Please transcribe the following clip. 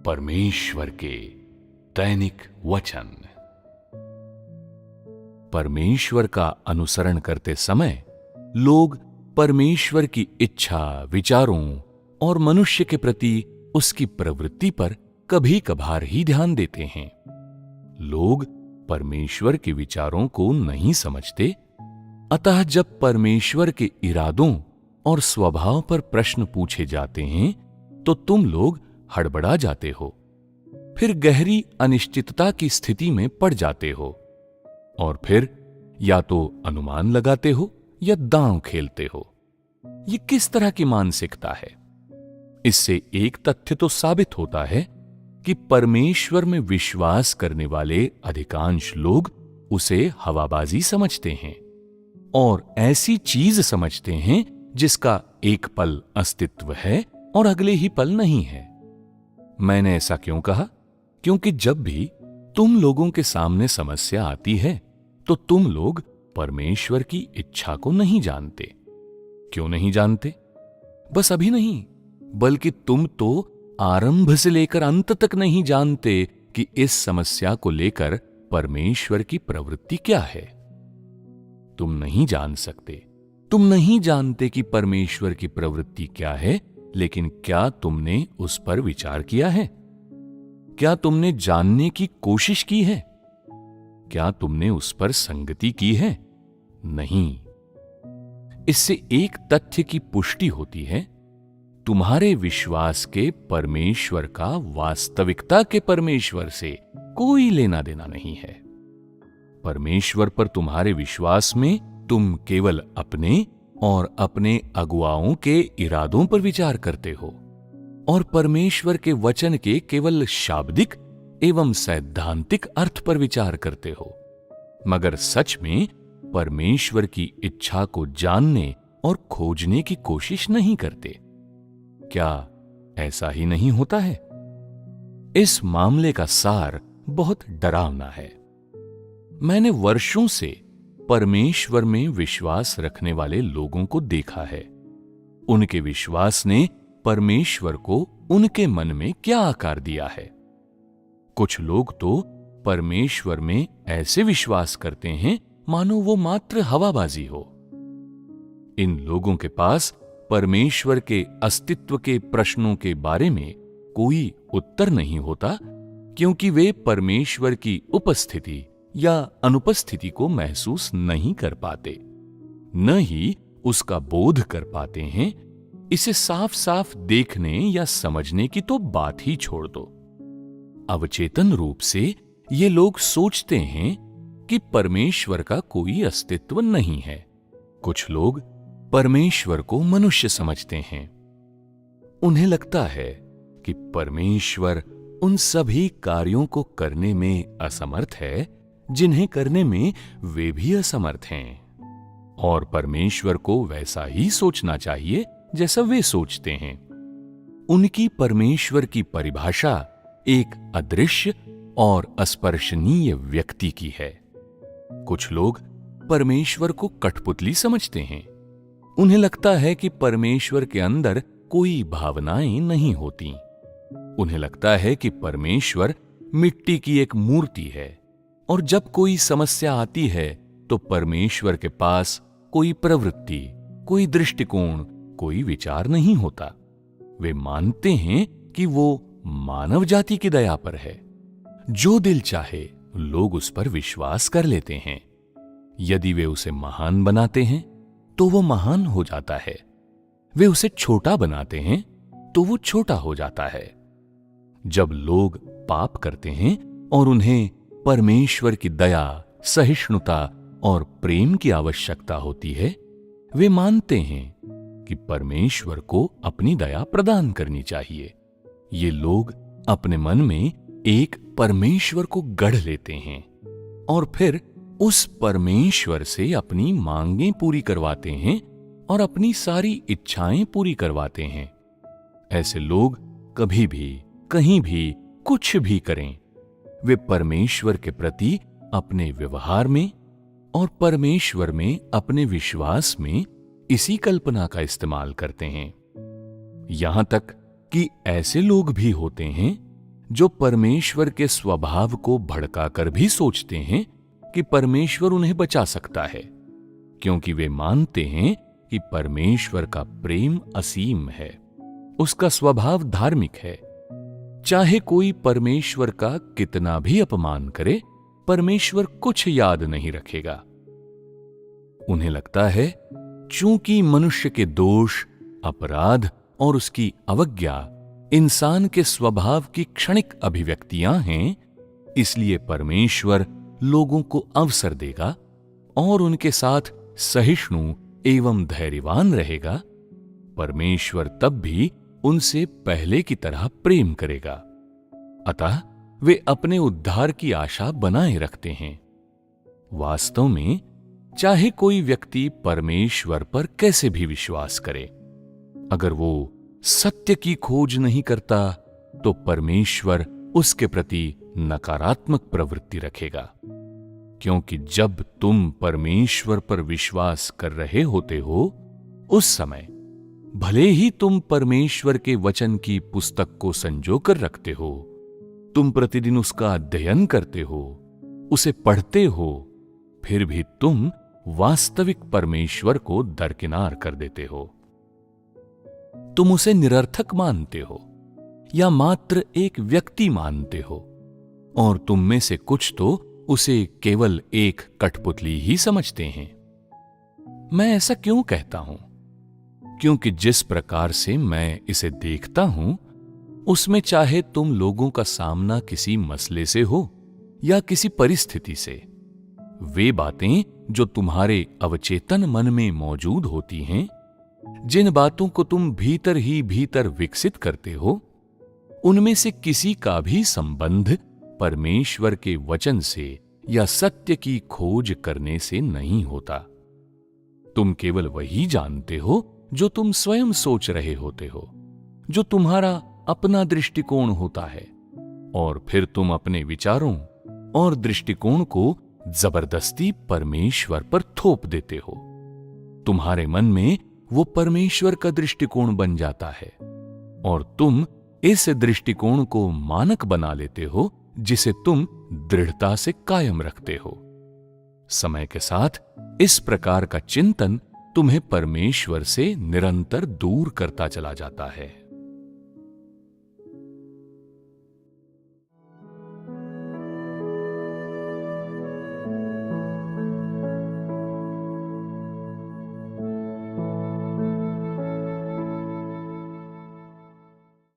परमेश्वर के दैनिक वचन। परमेश्वर का अनुसरण करते समय लोग परमेश्वर की इच्छा, विचारों और मनुष्य के प्रति उसकी प्रवृत्ति पर कभी कभार ही ध्यान देते हैं। लोग परमेश्वर के विचारों को नहीं समझते, अतः जब परमेश्वर के इरादों और स्वभाव पर प्रश्न पूछे जाते हैं तो तुम लोग हड़बड़ा जाते हो, फिर गहरी अनिश्चितता की स्थिति में पड़ जाते हो और फिर या तो अनुमान लगाते हो या दांव खेलते हो। ये किस तरह की मानसिकता है? इससे एक तथ्य तो साबित होता है कि परमेश्वर में विश्वास करने वाले अधिकांश लोग उसे हवाबाजी समझते हैं और ऐसी चीज समझते हैं जिसका एक पल अस्तित्व है और अगले ही पल नहीं है। मैंने ऐसा क्यों कहा? क्योंकि जब भी तुम लोगों के सामने समस्या आती है तो तुम लोग परमेश्वर की इच्छा को नहीं जानते। क्यों नहीं जानते? बस अभी नहीं, बल्कि तुम तो आरंभ से लेकर अंत तक नहीं जानते कि इस समस्या को लेकर परमेश्वर की प्रवृत्ति क्या है। तुम नहीं जान सकते, तुम नहीं जानते कि परमेश्वर की प्रवृत्ति क्या है, लेकिन क्या तुमने उस पर विचार किया है? क्या तुमने जानने की कोशिश की है? क्या तुमने उस पर संगति की है? नहीं। इससे एक तथ्य की पुष्टि होती है, तुम्हारे विश्वास के परमेश्वर का वास्तविकता के परमेश्वर से कोई लेना देना नहीं है। परमेश्वर पर तुम्हारे विश्वास में तुम केवल अपने और अपने अगुआओं के इरादों पर विचार करते हो और परमेश्वर के वचन के केवल शाब्दिक एवं सैद्धांतिक अर्थ पर विचार करते हो, मगर सच में परमेश्वर की इच्छा को जानने और खोजने की कोशिश नहीं करते। क्या ऐसा ही नहीं होता है? इस मामले का सार बहुत डरावना है। मैंने वर्षों से परमेश्वर में विश्वास रखने वाले लोगों को देखा है। उनके विश्वास ने परमेश्वर को उनके मन में क्या आकार दिया है। कुछ लोग तो परमेश्वर में ऐसे विश्वास करते हैं मानो वो मात्र हवाबाजी हो। इन लोगों के पास परमेश्वर के अस्तित्व के प्रश्नों के बारे में कोई उत्तर नहीं होता, क्योंकि वे परमेश्वर की उपस्थिति या अनुपस्थिति को महसूस नहीं कर पाते, न ही उसका बोध कर पाते हैं। इसे साफ साफ देखने या समझने की तो बात ही छोड़ दो। अवचेतन रूप से ये लोग सोचते हैं कि परमेश्वर का कोई अस्तित्व नहीं है। कुछ लोग परमेश्वर को मनुष्य समझते हैं। उन्हें लगता है कि परमेश्वर उन सभी कार्यों को करने में असमर्थ है जिन्हें करने में वे भी असमर्थ हैं, और परमेश्वर को वैसा ही सोचना चाहिए जैसा वे सोचते हैं। उनकी परमेश्वर की परिभाषा एक अदृश्य और अस्पर्शनीय व्यक्ति की है। कुछ लोग परमेश्वर को कठपुतली समझते हैं। उन्हें लगता है कि परमेश्वर के अंदर कोई भावनाएं नहीं होती। उन्हें लगता है कि परमेश्वर मिट्टी की एक मूर्ति है और जब कोई समस्या आती है तो परमेश्वर के पास कोई प्रवृत्ति, कोई दृष्टिकोण, कोई विचार नहीं होता। वे मानते हैं कि वो मानव जाति की दया पर है। जो दिल चाहे लोग उस पर विश्वास कर लेते हैं। यदि वे उसे महान बनाते हैं तो वो महान हो जाता है। वे उसे छोटा बनाते हैं तो वो छोटा हो जाता है। जब लोग पाप करते हैं और उन्हें परमेश्वर की दया, सहिष्णुता और प्रेम की आवश्यकता होती है, वे मानते हैं कि परमेश्वर को अपनी दया प्रदान करनी चाहिए। ये लोग अपने मन में एक परमेश्वर को गढ़ लेते हैं और फिर उस परमेश्वर से अपनी मांगें पूरी करवाते हैं और अपनी सारी इच्छाएं पूरी करवाते हैं। ऐसे लोग कभी भी, कहीं भी, कुछ भी करें, वे परमेश्वर के प्रति अपने व्यवहार में और परमेश्वर में अपने विश्वास में इसी कल्पना का इस्तेमाल करते हैं। यहां तक कि ऐसे लोग भी होते हैं जो परमेश्वर के स्वभाव को भड़काकर भी सोचते हैं कि परमेश्वर उन्हें बचा सकता है, क्योंकि वे मानते हैं कि परमेश्वर का प्रेम असीम है, उसका स्वभाव धार्मिक है। चाहे कोई परमेश्वर का कितना भी अपमान करे, परमेश्वर कुछ याद नहीं रखेगा। उन्हें लगता है चूंकि मनुष्य के दोष, अपराध और उसकी अवज्ञा इंसान के स्वभाव की क्षणिक अभिव्यक्तियां हैं, इसलिए परमेश्वर लोगों को अवसर देगा और उनके साथ सहिष्णु एवं धैर्यवान रहेगा। परमेश्वर तब भी उनसे पहले की तरह प्रेम करेगा। अतः वे अपने उद्धार की आशा बनाए रखते हैं। वास्तव में चाहे कोई व्यक्ति परमेश्वर पर कैसे भी विश्वास करे, अगर वो सत्य की खोज नहीं करता तो परमेश्वर उसके प्रति नकारात्मक प्रवृत्ति रखेगा। क्योंकि जब तुम परमेश्वर पर विश्वास कर रहे होते हो, उस समय भले ही तुम परमेश्वर के वचन की पुस्तक को संजो कर रखते हो, तुम प्रतिदिन उसका अध्ययन करते हो, उसे पढ़ते हो, फिर भी तुम वास्तविक परमेश्वर को दरकिनार कर देते हो। तुम उसे निरर्थक मानते हो या मात्र एक व्यक्ति मानते हो, और तुम में से कुछ तो उसे केवल एक कठपुतली ही समझते हैं। मैं ऐसा क्यों कहता हूं? क्योंकि जिस प्रकार से मैं इसे देखता हूं, उसमें चाहे तुम लोगों का सामना किसी मसले से हो या किसी परिस्थिति से, वे बातें जो तुम्हारे अवचेतन मन में मौजूद होती हैं, जिन बातों को तुम भीतर ही भीतर विकसित करते हो, उनमें से किसी का भी संबंध परमेश्वर के वचन से या सत्य की खोज करने से नहीं होता। तुम केवल वही जानते हो जो तुम स्वयं सोच रहे होते हो, जो तुम्हारा अपना दृष्टिकोण होता है, और फिर तुम अपने विचारों और दृष्टिकोण को जबरदस्ती परमेश्वर पर थोप देते हो। तुम्हारे मन में वो परमेश्वर का दृष्टिकोण बन जाता है और तुम इस दृष्टिकोण को मानक बना लेते हो, जिसे तुम दृढ़ता से कायम रखते हो। समय के साथ इस प्रकार का चिंतन तुम्हें परमेश्वर से निरंतर दूर करता चला जाता है।